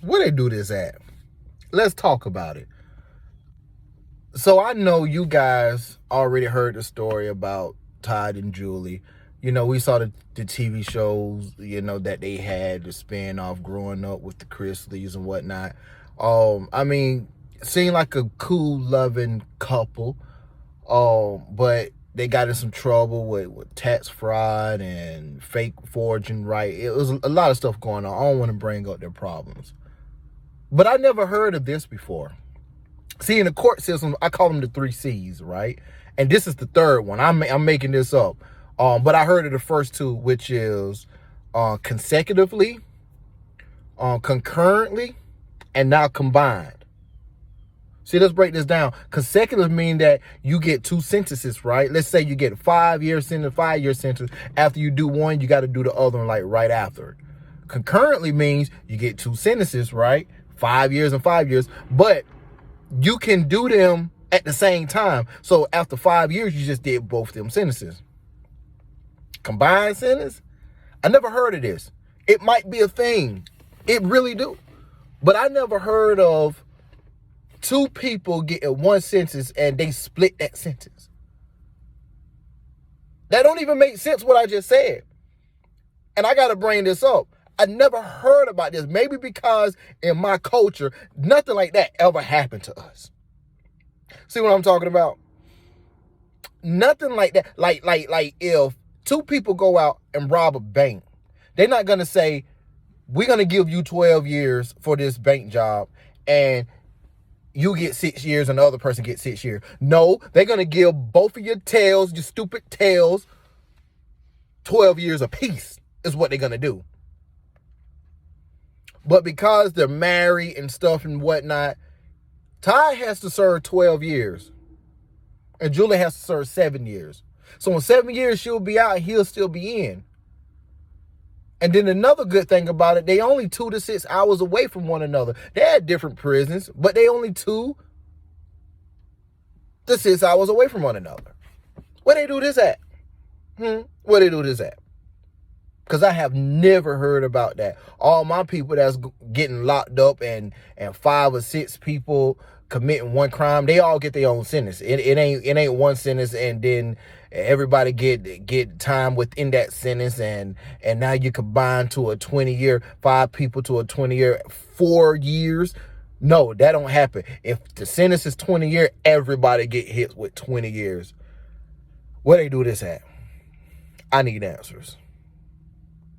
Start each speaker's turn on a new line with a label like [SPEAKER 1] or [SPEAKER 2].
[SPEAKER 1] Where they do this at? Let's talk about it. So I know you guys already heard the story about Todd and Julie. You know, we saw the TV shows, you know, that they had, the spin-off growing up with the Chrisleys and whatnot. I mean, seemed like a cool, loving couple. But they got in some trouble with tax fraud and fake forging, right? It was a lot of stuff going on. I don't want to bring up their problems. But I never heard of this before. See, in the court system, I call them the 3 C's, right? And this is the third one. I'm making this up. But I heard of the first 2, which is consecutively, concurrently, and now combined. See, let's break this down. Consecutive mean that you get 2 sentences, right? Let's say you get a 5-year sentence, 5-year sentence. After you do one, you got to do the other one like right after. Concurrently means you get 2 sentences, right? 5 years and 5 years. But you can do them at the same time. So after 5 years, you just did both them sentences. Combined sentence? I never heard of this. It might be a thing. It really do. But I never heard of 2 people getting 1 sentence and they split that sentence. That don't even make sense what I just said. And I got to bring this up. I never heard about this. Maybe because in my culture, nothing like that ever happened to us. See what I'm talking about? Nothing like that. Like if 2 people go out and rob a bank, they're not going to say, we're going to give you 12 years for this bank job and you get 6 years and the other person gets 6 years. No, they're going to give both of your tails, your stupid tails, 12 years apiece is what they're going to do. But because they're married and stuff and whatnot, Ty has to serve 12 years. And Julie has to serve 7 years. So in 7 years, she'll be out and he'll still be in. And then another good thing about it, they only 2 to 6 hours away from one another. They had different prisons, but they only 2 to 6 hours away from one another. Where they do this at? Where they do this at? Because I have never heard about that. All my people that's getting locked up and 5 or 6 people committing one crime, they all get their own sentence. It ain't one sentence and then everybody get time within that sentence and now you combine to a 20-year, 5 people to a 20-year, 4 years. No, that don't happen. If the sentence is 20 years, everybody get hit with 20 years. Where they do this at? I need answers.